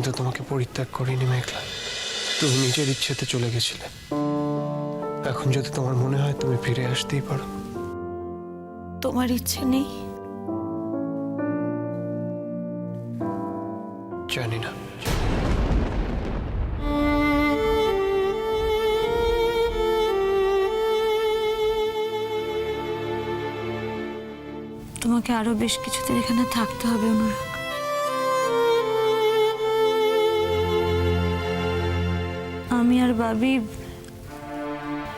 তো তোমাকে পরিত্যাগ করিনি মেঘলা, তুমি নিজের ইচ্ছেতে চলে গেছিলে। এখন যদি তোমার মনে হয় তুমি ফিরে আসতেই পারো। তোমার ইচ্ছে নেই? জানি না। তোমাকে আরো বেশ কিছুদিন এখানে থাকতে হবে অনুরাগ। আমি আর ভাবি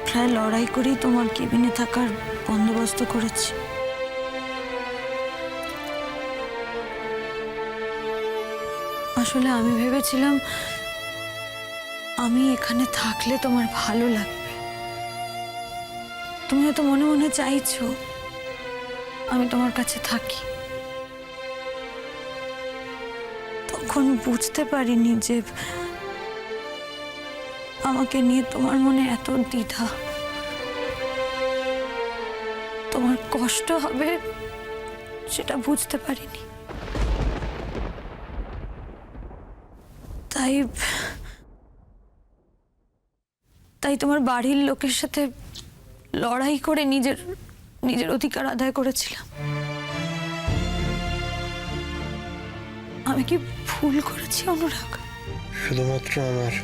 প্রায় লড়াই করেই তোমার কেবিনে থাকার বন্দোবস্ত করেছি। আসলে আমি ভেবেছিলাম আমি এখানে থাকলে তোমার ভালো লাগবে। তুমি হয়তো মনে মনে চাইছো আমি তোমার কাছে থাকি। তখন বুঝতে পারিনি যে আমাকে নিয়ে তোমার মনে এত দ্বিধা, তোমার কষ্ট হবে সেটা বুঝতে পারিনি। তাই তাই তোমার বাড়ির লোকের সাথে লড়াই করে নিজের অধিকার আদায় করেছিলাম। আমি কি ভুল করেছি অনুরাগ? শুধুমাত্র আমার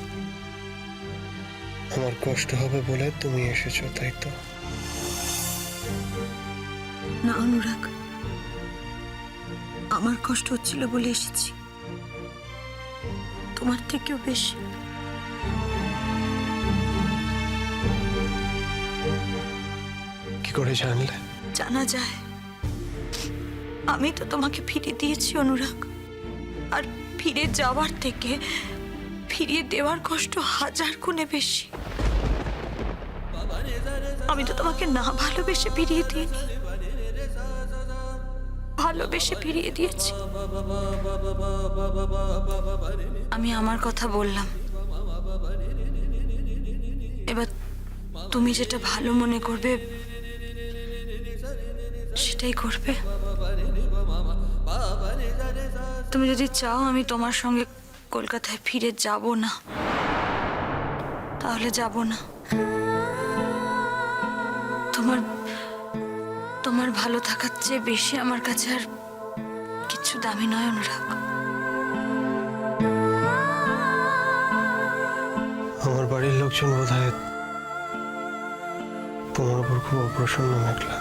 কষ্ট হবে বলে তুমি এসেছো, তাই তো? না অনুরাগ, আমার কষ্ট হচ্ছিল বলে এসেছি, তোমার থেকেও বেশি। কি করে জানলে? জানা যায়, আমি তো তোমাকে ফিরিয়ে দিয়েছি অনুরাগ। আর ফিরে যাওয়ার থেকে ফিরিয়ে দেওয়ার কষ্ট হাজার গুণে বেশি। আমি তো তোমাকে না ভালোবেসে ফিরিয়ে দিইনি, ভালোবেসে ফিরিয়ে দিয়েছি। আমি আমার কথা বললাম, এবার তুমি যেটা ভালো মনে করবে সেটাই করবে। তুমি যদি চাও আমি তোমার সঙ্গে কলকাতায় ফিরে যাব না, তাহলে যাব না। তোমার ভালো থাকার চেয়ে বেশি আমার কাছে আর কিছু দামি নয় অনুরাগ। আমার বাড়ির লোকজন বোধহয় তোমার উপর খুব অপ্রসন্ন মেঘলা।